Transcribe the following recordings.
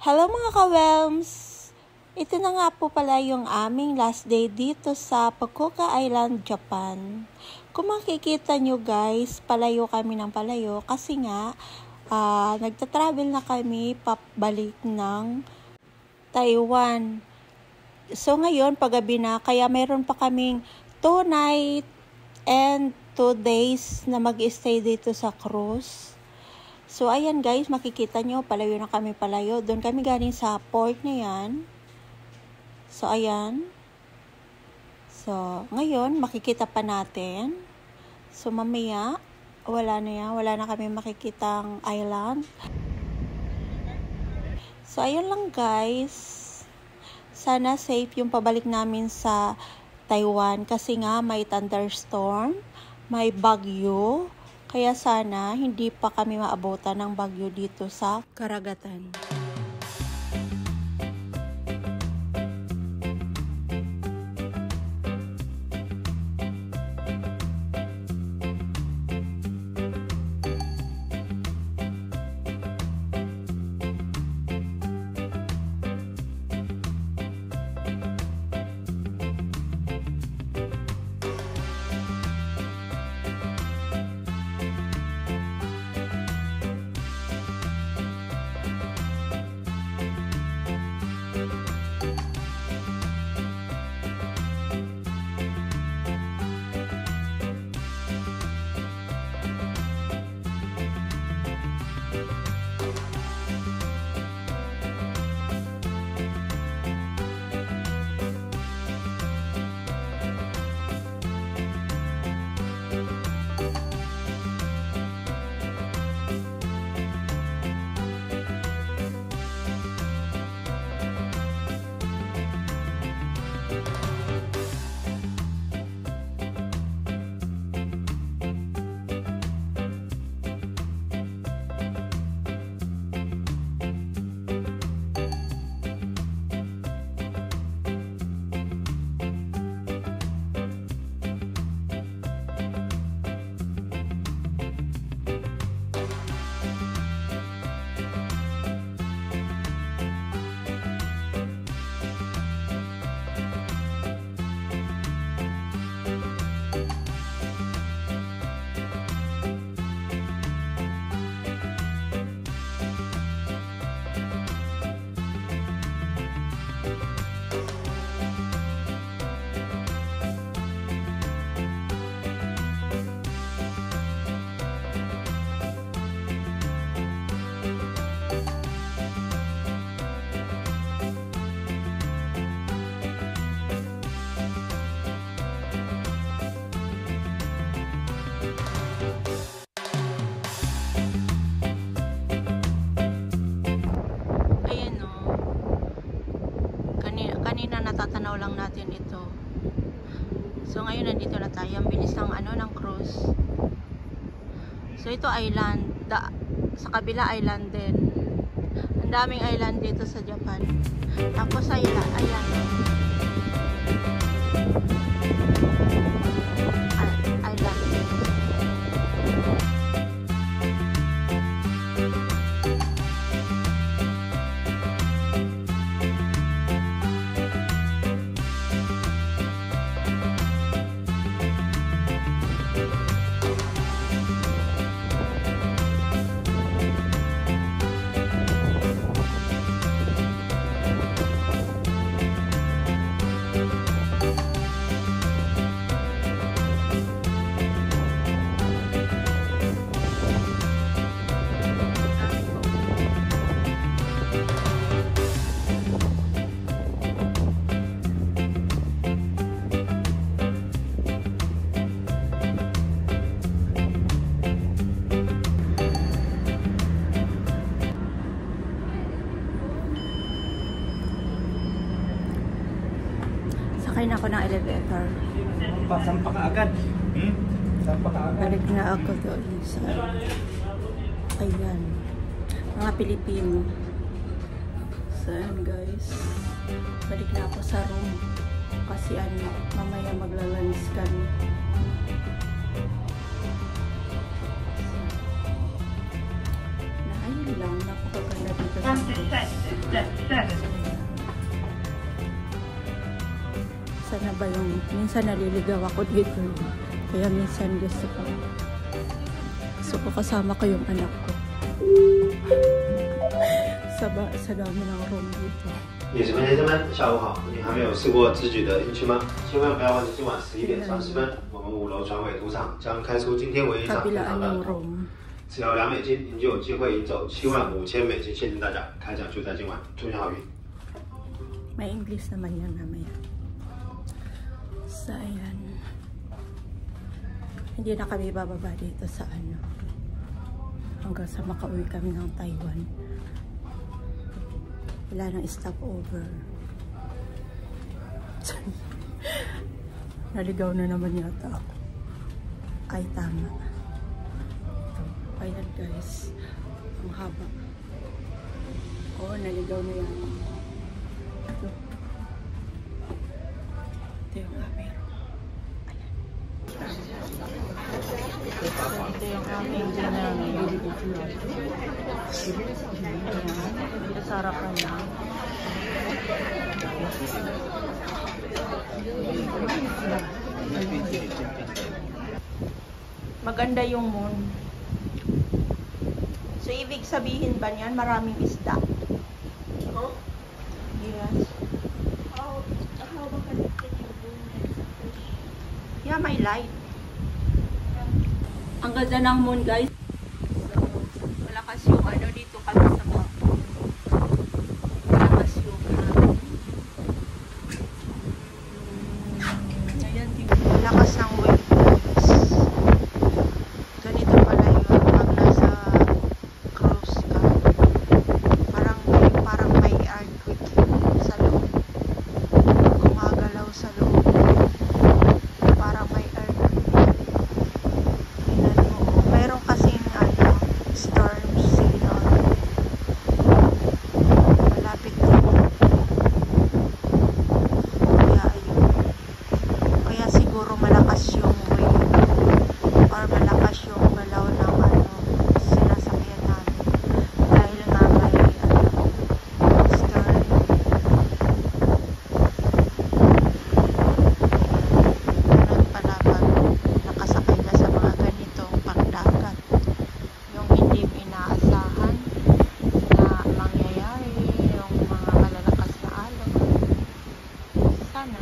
Hello mga ka-Welms! Ito na nga po pala yung aming last day dito sa Fukuoka Island, Japan. Kung makikita nyo guys, palayo kami ng palayo kasi nga nagta-travel na kami pabalik ng Taiwan. So ngayon, paggabi na, kaya meron pa kaming 2 night and 2 days na mag-stay dito sa cruise. So, ayan guys, makikita nyo, palayo na kami palayo. Doon kami galing sa port na yan. So, ayan. So, ngayon, makikita pa natin. So, mamaya, wala na yan. Wala na kami makikitang island. So, ayan lang guys. Sana safe yung pabalik namin sa Taiwan. Kasi nga, may thunderstorm, may bagyo. Kaya sana hindi pa kami maabutan ng bagyo dito sa karagatan. Kanina natatanaw lang natin ito. So ngayon nandito na tayo. Ang bilis ng ng cruise. So ito island, sa kabila island din. Ang daming island dito sa Japan. Tapos ayan. Sakay na ako ng elevator. Sampa ka agad. Sampa ka agad. Balik na ako doon sa ayan, mga Pilipino. So ayan guys, balik na ako sa room kasi mamaya maglalunch kami. Na ayun lang, napakaganda dito sa room. iba yung minsan naliligaw ako dito. Kaya minsan gusto ko kasama ko yung anak ko. sa dami ng room dito. 女士们、先生们，下午好！你还没有试过自举的营区吗？千万不要忘记今晚11点30分，我们5楼船尾赌场将开出今天唯一一场非常的，只要$2，您就有机会赢走$75,000现金大奖。开奖就在今晚，祝你好运。 May English naman yan namaya. So, ayan. Hindi na kami bababa dito sa ano. Hanggang sa makauwi kami ng Taiwan. Wala nang stopover. Naligaw na naman yata ako. Ay, tama. Ito. Ayan guys. Ang haba. Oo, naligaw na yan. Ito. Ito yung camera. Ayan. Ito yung aming dinner ngayon. Dito sa harapan na. Maganda yung moon. So, ibig sabihin ba niyan maraming isda? Yes. How ba connected yung moon and sa fish? Yeah, may light. Ang ganda ng moon, guys. So, malakas yung ano dito kami sa baba. Malakas yung ayan, malakas ng wave, guys. Ganito pala yun pag nasa cruise ka. Parang may earthquake sa loob. Gumagalaw sa loob. Parang may earthquake. Tingnan mo. Meron kasing ano, storm signal. Malapit din. Kaya ayun. Kaya siguro malakas yung wave. Or malakas yung galaw ng ano, sinasakyan namin. Dahil nga may ano, storm. Ganun pala pag nakasakay ka sa mga ganitong pagdagat. Yung hindi inaasahan na mangyayari, yung mga malalakas na alon. Sana.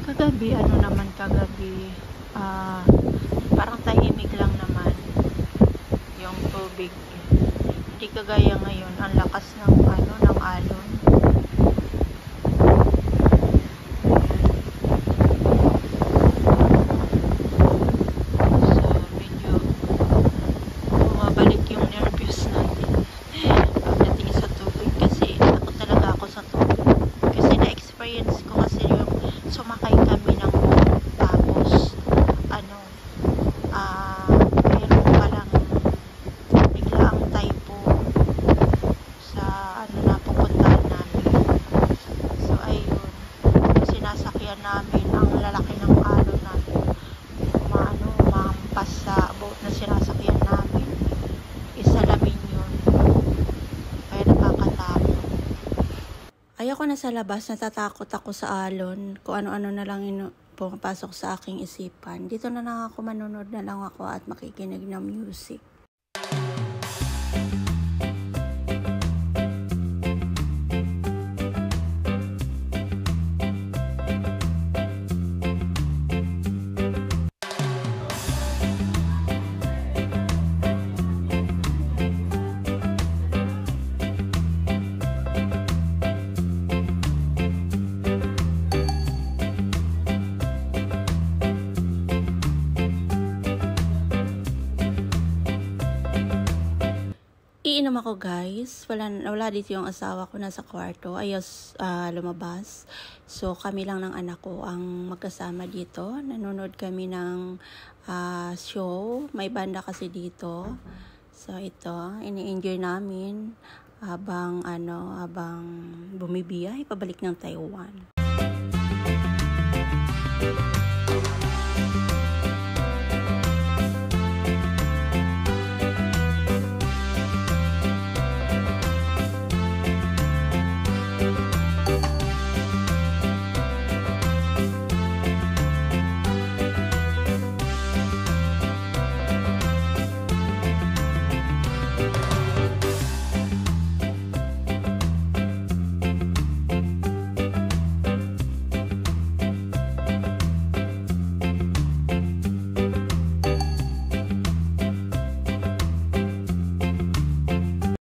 Kagabi, ano naman kagabi, parang tahimik lang naman yung tubig. Hindi kagaya ngayon, ang lakas ng ano, ng alon. So, medyo bumabalik yung nervous natin pagdating sa tubig kasi takot talaga ako sa tubig. Kasi na-experience ko kasi yung sumakay kami ng boat tapos ano meron palang biglaang typhoon sa ano na pupuntahan namin. So ayun, sinasakyan namin ang lalaki ng alon namin mahampas sa boat na sinasakyan namin. Isalamin yun, kaya nakakatakot. Ayoko na sa labas, natatakot ako sa alon, kung ano-ano na lang pumapasok sa aking isipan. Dito na lang ako, manonood na lang ako at makikinig ng music. Iinom ako guys, wala dito yung asawa ko, nasa kwarto, ayaw lumabas. So kami lang ng anak ko ang magkasama dito, nanonood kami ng show, may banda kasi dito. So ito, ini-enjoy namin habang bumibiyay pabalik ng Taiwan.